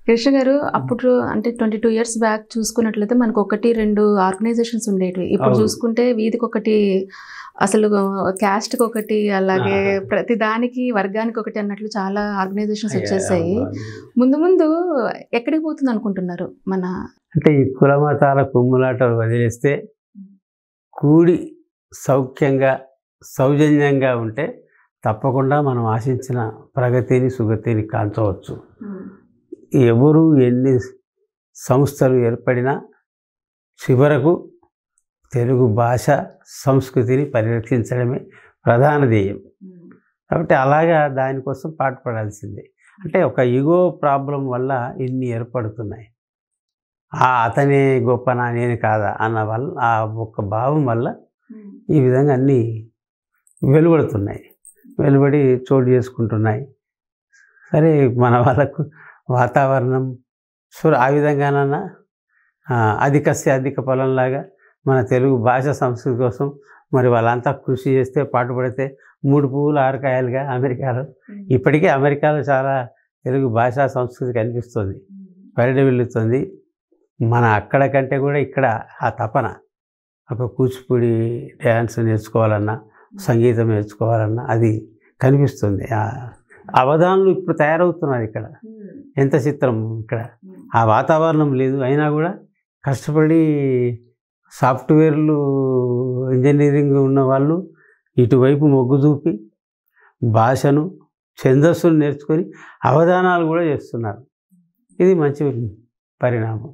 కృష్ణ గారు అప్పుడు అంటే 22 ఇయర్స్ బ్యాక్ చూసుకున్నట్లయితే మనకు 1, 2 ఆర్గనైజేషన్స్ ఉండేటివి. ఇప్పుడు చూసుకుంటే వీధికొకటి, అసలు క్యాస్ట్‌కి ఒకటి, అలాగే ప్రతి దానికి వర్గానికి ఒకటి అన్నట్లు చాలా ఆర్గనైజేషన్స్ వచ్చేసాయి. ముందు ముందు ఎక్కడికి పోతుంది అనుకుంటున్నారు మన? అంటే ఈ కుల మతాల కుమ్ములాటలు వదిలేస్తే కూడి సౌఖ్యంగా సౌజన్యంగా ఉంటే తప్పకుండా మనం ఆశించిన ప్రగతిని సుగతిని కాంచవచ్చు. ఎవరు ఎన్ని సంస్థలు ఏర్పడినా చివరకు తెలుగు భాష సంస్కృతిని పరిరక్షించడమే ప్రధాన ధ్యేయం. కాబట్టి అలాగా దానికోసం పాటుపడాల్సిందే. అంటే ఒక ఈగో ప్రాబ్లం వల్ల ఇన్ని ఏర్పడుతున్నాయి. అతనే గొప్పనా నేను కాదా అన్న వల్ల ఆ ఒక్క భావం వల్ల ఈ విధంగా అన్నీ వెలువడుతున్నాయి, వెలువడి చోటు చేసుకుంటున్నాయి. సరే, మన వాళ్ళకు వాతావరణం ఆ విధంగానన్నా అధికస్య అధిక ఫలంలాగా మన తెలుగు భాష సంస్కృతి కోసం మరి వాళ్ళంతా కృషి చేస్తే పాటుపడితే 3 పువ్వులు 6 కాయలుగా అమెరికాలో ఇప్పటికే అమెరికాలో చాలా తెలుగు భాషా సంస్కృతి కనిపిస్తుంది, పరిడవిల్లుతుంది. మన అక్కడ కంటే కూడా ఇక్కడ ఆ తపన, ఒక కూచిపూడి డ్యాన్స్ నేర్చుకోవాలన్నా, సంగీతం నేర్చుకోవాలన్నా అది కనిపిస్తుంది. అవధానులు ఇప్పుడు తయారవుతున్నారు ఇక్కడ. ఎంత చిత్రం! ఇక్కడ ఆ వాతావరణం లేదు, అయినా కూడా కష్టపడి సాఫ్ట్వేర్లు ఇంజనీరింగ్ ఉన్న వాళ్ళు ఇటువైపు మొగ్గు చూపి భాషను ఛందస్సును నేర్చుకొని అవధానాలు కూడా చేస్తున్నారు. ఇది మంచి పరిణామం.